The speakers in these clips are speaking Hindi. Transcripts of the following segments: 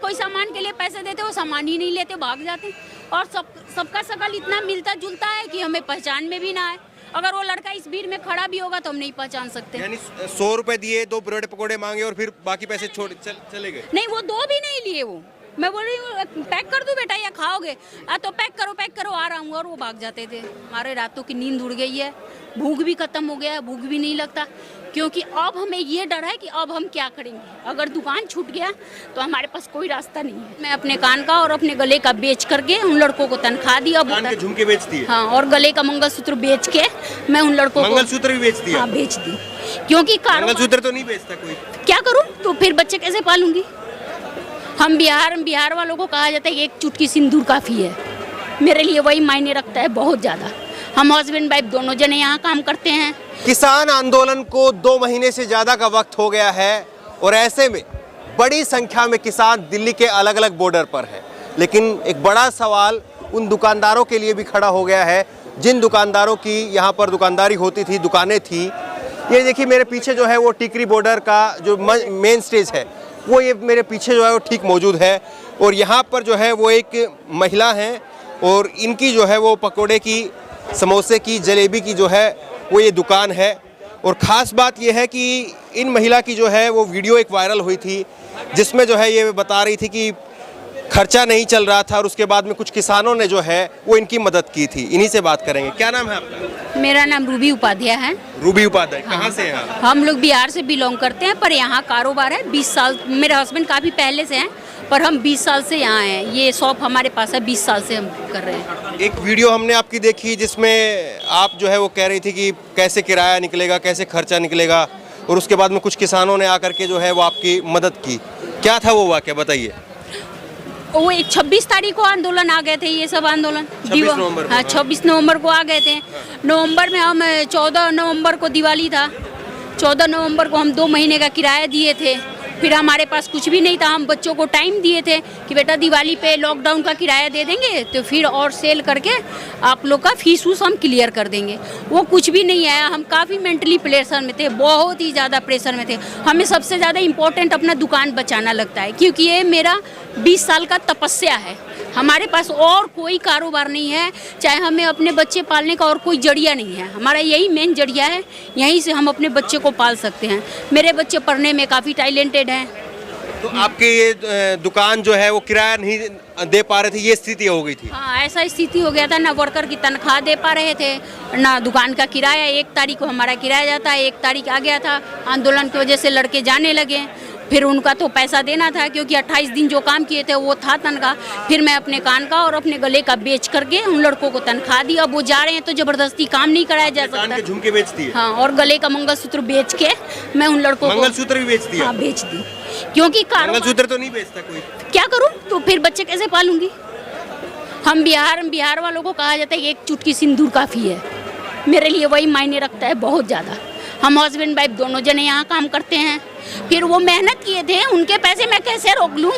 कोई सामान के लिए पैसे देते वो सामान ही नहीं लेते, भाग जाते। और सबका शकल इतना मिलता जुलता है कि हमें पहचान में भी ना आए। अगर वो लड़का इस भीड़ में खड़ा भी होगा तो हम नहीं पहचान सकते। यानी 100 रुपए दिए, 2 ब्रेड पकौड़े मांगे और फिर बाकी पैसे छोड़ चले गए? नहीं, वो 2 भी नहीं लिए। वो मैं बोल रही हूँ पैक कर दूं बेटा या खाओगे? तो पैक करो आ रहा हूँ। और वो भाग जाते थे। हमारे रातों की नींद उड़ गई है, भूख भी खत्म हो गया है, भूख भी नहीं लगता। क्योंकि अब हमें ये डर है कि अब हम क्या करेंगे। अगर दुकान छूट गया तो हमारे पास कोई रास्ता नहीं है। मैं अपने कान का और अपने गले का बेच करके उन लड़कों को तनख्वाह दी। अब कान के झुमके बेचती है? हाँ, और गले का मंगलसूत्र बेच के मैं उन लड़कों को मंगलसूत्र भी बेचती है? हाँ, बेच दी। क्योंकि मंगलसूत्र तो नहीं बेचता कोई। क्या करूँ? तो फिर बच्चे कैसे पालूंगी? हम बिहार वालों को कहा जाता है एक चुटकी सिंदूर काफ़ी है। मेरे लिए वही मायने रखता है बहुत ज़्यादा। हम हस्बैंड वाइफ दोनों जने यहाँ काम करते हैं। किसान आंदोलन को 2 महीने से ज़्यादा का वक्त हो गया है और ऐसे में बड़ी संख्या में किसान दिल्ली के अलग अलग बॉर्डर पर है। लेकिन एक बड़ा सवाल उन दुकानदारों के लिए भी खड़ा हो गया है जिन दुकानदारों की यहाँ पर दुकानदारी होती थी, दुकानें थी। ये देखिए मेरे पीछे जो है वो टिकरी बॉर्डर का जो मेन स्टेज है वो ये मेरे पीछे जो है वो ठीक मौजूद है। और यहाँ पर जो है वो एक महिला हैं और इनकी जो है वो पकोड़े की, समोसे की, जलेबी की जो है वो ये दुकान है। और ख़ास बात ये है कि इन महिला की जो है वो वीडियो एक वायरल हुई थी जिसमें जो है ये बता रही थी कि खर्चा नहीं चल रहा था और उसके बाद में कुछ किसानों ने जो है वो इनकी मदद की थी। इन्हीं से बात करेंगे। क्या नाम है आपका? मेरा नाम रूबी उपाध्याय है। रूबी उपाध्याय, कहाँ से हैं आप? हम लोग बिहार से बिलोंग करते हैं, पर यहाँ कारोबार है 20 साल। मेरे हस्बैंड काफ़ी पहले से हैं, पर हम 20 साल से यहाँ हैं। ये शॉप हमारे पास है, 20 साल से हम कर रहे हैं। एक वीडियो हमने आपकी देखी जिसमें आप जो है वो कह रही थी कि कैसे किराया निकलेगा, कैसे खर्चा निकलेगा, और उसके बाद में कुछ किसानों ने आकर के जो है वो आपकी मदद की। क्या था वो वाक़या, बताइए। वो एक 26 तारीख को आंदोलन आ गए थे, ये सब आंदोलन 26 नवंबर। हाँ, 26 नवंबर को आ गए थे। नवंबर में हम 14 नवंबर को दिवाली था। 14 नवंबर को हम 2 महीने का किराया दिए थे। फिर हमारे पास कुछ भी नहीं था। हम बच्चों को टाइम दिए थे कि बेटा दिवाली पे लॉकडाउन का किराया दे देंगे तो फिर और सेल करके आप लोग का फीस वूस हम क्लियर कर देंगे। वो कुछ भी नहीं आया। हम काफ़ी मेंटली प्रेशर में थे, बहुत ही ज़्यादा प्रेशर में थे। हमें सबसे ज़्यादा इम्पोर्टेंट अपना दुकान बचाना लगता है, क्योंकि ये मेरा 20 साल का तपस्या है। हमारे पास और कोई कारोबार नहीं है, चाहे हमें अपने बच्चे पालने का और कोई जरिया नहीं है। हमारा यही मेन जरिया है, यहीं से हम अपने बच्चे को पाल सकते हैं। मेरे बच्चे पढ़ने में काफ़ी टैलेंटेड हैं। तो आपके ये दुकान जो है वो किराया नहीं दे पा रहे थे, ये स्थिति हो गई थी? हाँ, ऐसा स्थिति हो गया था। ना वर्कर की तनख्वाह दे पा रहे थे, ना दुकान का किराया। 1 तारीख को हमारा किराया जाता है, 1 तारीख आ गया था। आंदोलन की वजह से लड़के जाने लगे। फिर उनका तो पैसा देना था, क्योंकि 28 दिन जो काम किए थे वो था तनख्वाह। फिर मैं अपने कान का और अपने गले का बेच करके उन लड़कों को तनख्वाह दी। अब वो जा रहे हैं तो जबरदस्ती काम नहीं कराया जा सकता। कान के झुमके बेचती है? हाँ, और गले का मंगलसूत्र बेच के मैं उन लड़कों को मंगलसूत्र भी बेचती है? हाँ, बेच दी। क्योंकि मंगलसूत्र तो नहीं बेचता कोई। क्या करूँ? तो फिर बच्चे कैसे पालूंगी? हम बिहार वालों को कहा जाता है एक चुटकी सिंदूर काफ़ी है। मेरे लिए वही मायने रखता है बहुत ज़्यादा। हम हस्बैंड वाइफ दोनों जने यहाँ काम करते हैं। फिर वो मेहनत किए थे, उनके पैसे मैं कैसे रोक लूँ?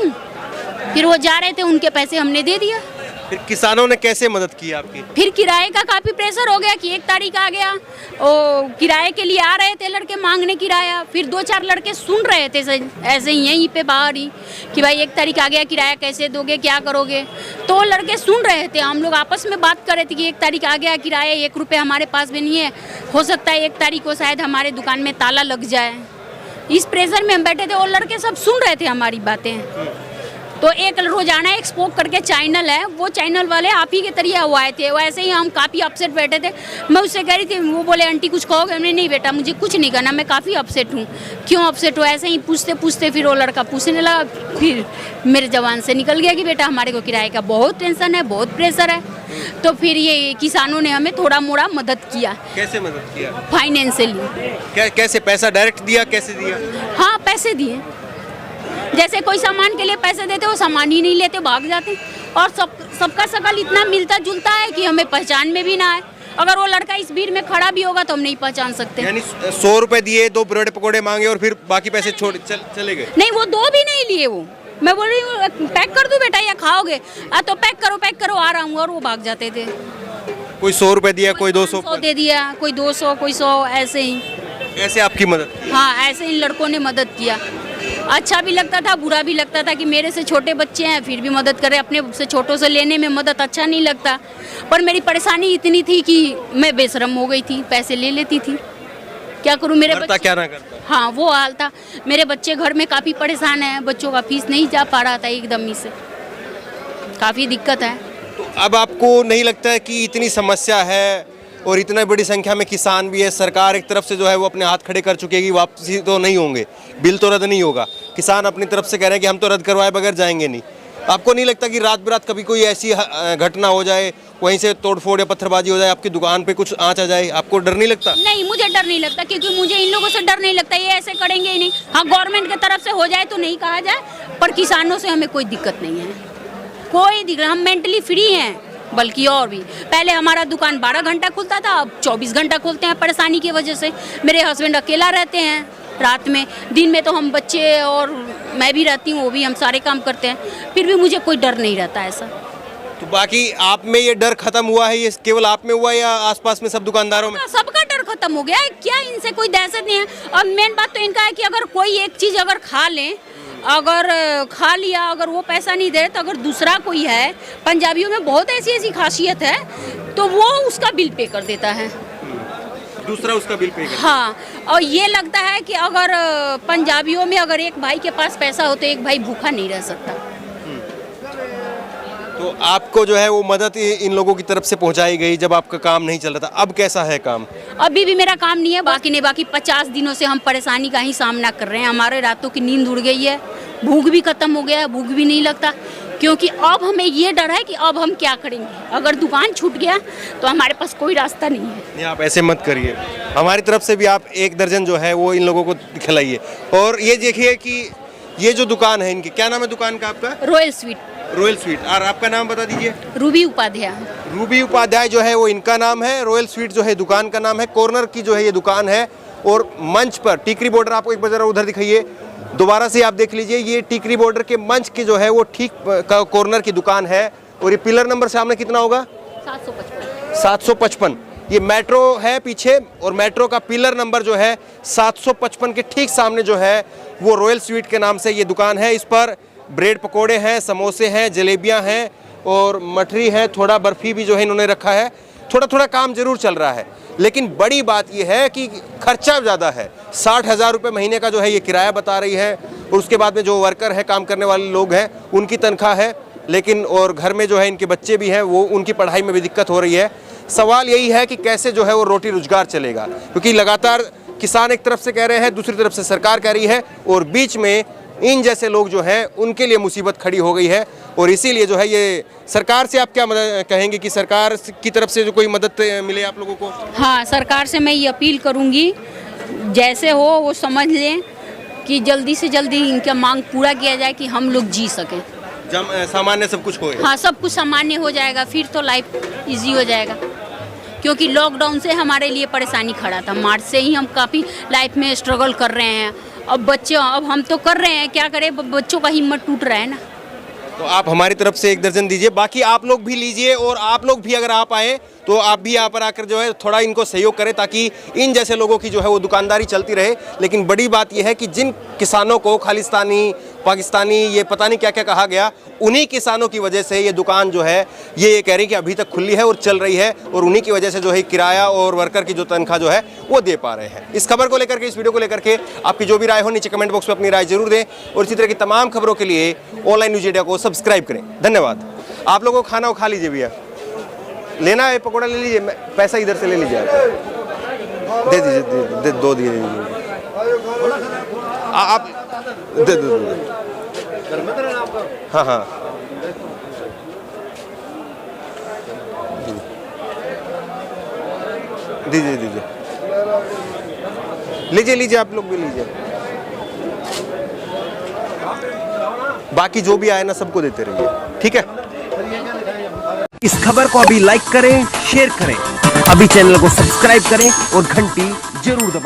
फिर वो जा रहे थे, उनके पैसे हमने दे दिया। फिर किसानों ने कैसे मदद की आपकी? फिर किराए का काफ़ी प्रेशर हो गया कि 1 तारीख आ गया। ओ किराए के लिए आ रहे थे लड़के मांगने किराया। फिर 2-4 लड़के सुन रहे थे ऐसे ही यहीं पे बाहर ही कि भाई 1 तारीख आ गया, किराया कैसे दोगे, क्या करोगे? तो लड़के सुन रहे थे। हम लोग आपस में बात कर रहे थे कि 1 तारीख आ गया, किराया 1 रुपये हमारे पास भी नहीं है। हो सकता है 1 तारीख को शायद हमारे दुकान में ताला लग जाए। इस प्रेशर में हम बैठे थे और लड़के सब सुन रहे थे हमारी बातें। तो एक रोजाना एक्सपोक करके चैनल है, वो चैनल वाले आप ही के तरीके वो आए थे। वैसे ही हम काफ़ी अपसेट बैठे थे। मैं उससे कह रही थी, वो बोले आंटी कुछ कहोगे? हमने नहीं बेटा, मुझे कुछ नहीं करना, मैं काफ़ी अपसेट हूँ। क्यों अपसेट हो? ऐसे ही पूछते पूछते फिर वो लड़का पूछने लगा। फिर मेरे जबान से निकल गया कि बेटा हमारे को किराए का बहुत टेंशन है, बहुत प्रेशर है। तो फिर ये किसानों ने हमें थोड़ा मोड़ा मदद किया। कैसे मदद किया? फाइनेंशियली। कैसे? पैसा डायरेक्ट दिया? कैसे दिया? हाँ, पैसे दिए। जैसे कोई सामान के लिए पैसे देते वो सामान ही नहीं लेते, भाग जाते। और सबका शकल इतना मिलता जुलता है कि हमें पहचान में भी ना आए। अगर वो लड़का इस भीड़ में खड़ा भी होगा तो हम नहीं पहचान सकते। यानी 100 रुपए दिए, 2 ब्रेड पकौड़े मांगे और फिर बाकी पैसे छोड़ चले गए? नहीं, वो 2 भी नहीं लिए। वो मैं बोल रही हूँ पैक कर दूं बेटा या खाओगे? तो पैक करो आ रहा हूँ। और वो भाग जाते थे। कोई 100 रुपए दिया, कोई 200 दे दिया, कोई 200, कोई 100, ऐसे ही। ऐसे आपकी मदद की? हाँ, ऐसे इन लड़कों ने मदद किया। अच्छा भी लगता था, बुरा भी लगता था कि मेरे से छोटे बच्चे हैं फिर भी मदद करें। अपने से छोटों से लेने में मदद अच्छा नहीं लगता, पर मेरी परेशानी इतनी थी कि मैं बेशरम हो गई थी, पैसे ले लेती थी। क्या करूं, मेरे बच्चे क्या ना करता। हाँ वो हाल था। मेरे बच्चे घर में काफ़ी परेशान हैं, बच्चों का फीस नहीं जा पा रहा था एकदम ही से, काफ़ी दिक्कत है। तो अब आपको नहीं लगता है कि इतनी समस्या है और इतना बड़ी संख्या में किसान भी है, सरकार एक तरफ से जो है वो अपने हाथ खड़े कर चुकी है कि वापसी तो नहीं होंगे, बिल तो रद्द नहीं होगा, किसान अपनी तरफ से कह रहे हैं कि हम तो रद्द करवाए बगैर जाएंगे नहीं। आपको नहीं लगता कि रात बिरात कभी कोई ऐसी घटना हो जाए, वहीं से तोड़फोड़ या पत्थरबाजी हो जाए, आपकी दुकान पे कुछ आँच आ जाए, आपको डर नहीं लगता? नहीं, मुझे डर नहीं लगता, क्योंकि मुझे इन लोगों से डर नहीं लगता, ये ऐसे करेंगे ही नहीं। हाँ, गवर्नमेंट की तरफ से हो जाए तो नहीं कहा जाए, पर किसानों से हमें कोई दिक्कत नहीं है, कोई दिक्कत। हम मेंटली फ्री हैं, बल्कि और भी। पहले हमारा दुकान 12 घंटा खुलता था, अब 24 घंटा खुलते हैं परेशानी की वजह से। मेरे हस्बैंड अकेला रहते हैं रात में, दिन में तो हम बच्चे और मैं भी रहती हूँ, वो भी हम सारे काम करते हैं, फिर भी मुझे कोई डर नहीं रहता ऐसा। तो बाकी आप में ये डर खत्म हुआ है, ये केवल आप में हुआ है या आसपास में सब दुकानदारों में? सबका डर खत्म हो गया है, क्या इनसे कोई दहशत नहीं है। और मेन बात तो इनका है कि अगर कोई एक चीज़ अगर खा लें, अगर खा लिया, अगर वो पैसा नहीं दे रहे, तो अगर दूसरा कोई है, पंजाबियों में बहुत ऐसी ऐसी खासियत है, तो वो उसका बिल पे कर देता है, दूसरा उसका बिल पे कर। हाँ, और ये लगता है कि अगर पंजाबियों में अगर एक भाई के पास पैसा हो तो एक भाई भूखा नहीं रह सकता। तो आपको जो है वो मदद इन लोगों की तरफ से पहुंचाई गई जब आपका काम नहीं चल रहा था, अब कैसा है काम? अभी भी मेरा काम नहीं है, बाकी 50 दिनों से हम परेशानी का ही सामना कर रहे हैं। हमारे रातों की नींद उड़ गई है, भूख भी खत्म हो गया है, भूख भी नहीं लगता, क्योंकि अब हमें ये डर है कि अब हम क्या करेंगे। अगर दुकान छूट गया तो हमारे पास कोई रास्ता नहीं है। नहीं, आप ऐसे मत करिए, हमारी तरफ से भी आप 1 दर्जन जो है वो इन लोगों को खिलाइए। और ये देखिए कि ये जो दुकान है इनकी, क्या नाम है दुकान का आपका? Royal sweet. Royal sweet. और आपका नाम बता दीजिए? रूबी उपाध्याय। रूबी उपाध्याय जो है वो इनका नाम है, रॉयल स्वीट जो है दुकान का नाम है। कॉर्नर की जो है ये दुकान है, और मंच पर टीकरी बॉर्डर, आपको एक बार जरा उधर दिखाइए, दोबारा से आप देख लीजिए, ये टीकरी बॉर्डर के मंच की जो है वो ठीक कॉर्नर की दुकान है। और ये पिलर नंबर सामने कितना होगा? 755। ये मेट्रो है पीछे, और मेट्रो का पिलर नंबर जो है 755 के ठीक सामने जो है वो रॉयल स्वीट के नाम से ये दुकान है। इस पर ब्रेड पकोड़े हैं, समोसे हैं, जलेबियां हैं और मठरी है, थोड़ा बर्फी भी जो है इन्होंने रखा है। थोड़ा थोड़ा काम जरूर चल रहा है, लेकिन बड़ी बात यह है कि खर्चा ज़्यादा है। 60,000 रुपये महीने का जो है ये किराया बता रही है, और उसके बाद में जो वर्कर है, काम करने वाले लोग हैं, उनकी तनख्वाह है, लेकिन और घर में जो है इनके बच्चे भी हैं, वो उनकी पढ़ाई में भी दिक्कत हो रही है। सवाल यही है कि कैसे जो है वो रोटी रोजगार चलेगा, क्योंकि लगातार किसान एक तरफ से कह रहे हैं, दूसरी तरफ से सरकार कह रही है, और बीच में इन जैसे लोग जो हैं उनके लिए मुसीबत खड़ी हो गई है। और इसीलिए जो है ये सरकार से आप क्या मदद कहेंगे कि सरकार की तरफ से जो कोई मदद मिले आप लोगों को? हाँ, सरकार से मैं ये अपील करूँगी, जैसे हो वो समझ लें कि जल्दी से जल्दी इनका मांग पूरा किया जाए कि हम लोग जी सकें, सामान्य सब कुछ हो। हाँ, सब कुछ सामान्य हो जाएगा, फिर तो लाइफ इजी हो जाएगा। क्योंकि लॉकडाउन से हमारे लिए परेशानी खड़ा था, मार्च से ही हम काफ़ी लाइफ में स्ट्रगल कर रहे हैं। अब हम तो कर रहे हैं, क्या करें, बच्चों का हिम्मत टूट रहा है ना। तो आप हमारी तरफ से 1 दर्जन दीजिए, बाकी आप लोग भी लीजिए, और आप लोग भी अगर आप आए तो आप भी यहाँ पर आकर जो है थोड़ा इनको सहयोग करें, ताकि इन जैसे लोगों की जो है वो दुकानदारी चलती रहे। लेकिन बड़ी बात यह है कि जिन किसानों को खालिस्तानी, पाकिस्तानी, ये पता नहीं क्या क्या कहा गया, उन्हीं किसानों की वजह से ये दुकान जो है ये कह रही कि अभी तक खुली है और चल रही है, और उन्हीं की वजह से जो है किराया और वर्कर की जो तनख्वाह जो है वो दे पा रहे हैं। इस खबर को लेकर के, इस वीडियो को लेकर के आपकी जो भी राय हो नीचे कमेंट बॉक्स में अपनी राय जरूर दें, और इसी तरह की तमाम खबरों के लिए ऑनलाइन न्यूज़ इंडिया को सब्सक्राइब करें। धन्यवाद। आप लोगों को खाना खा लीजिए, भैया लेना है पकौड़ा ले लीजिए, पैसा इधर से ले लीजिए, दे दीजिए, 2 दिए आप दे दो। हाँ हाँ, दीजिए दीजिए, लीजिए लीजिए, आप लोग भी लीजिए। बाकी जो भी आए ना सबको देते रहिए, ठीक है। इस खबर को अभी लाइक करें, शेयर करें, अभी चैनल को सब्सक्राइब करें और घंटी जरूर दबाएं।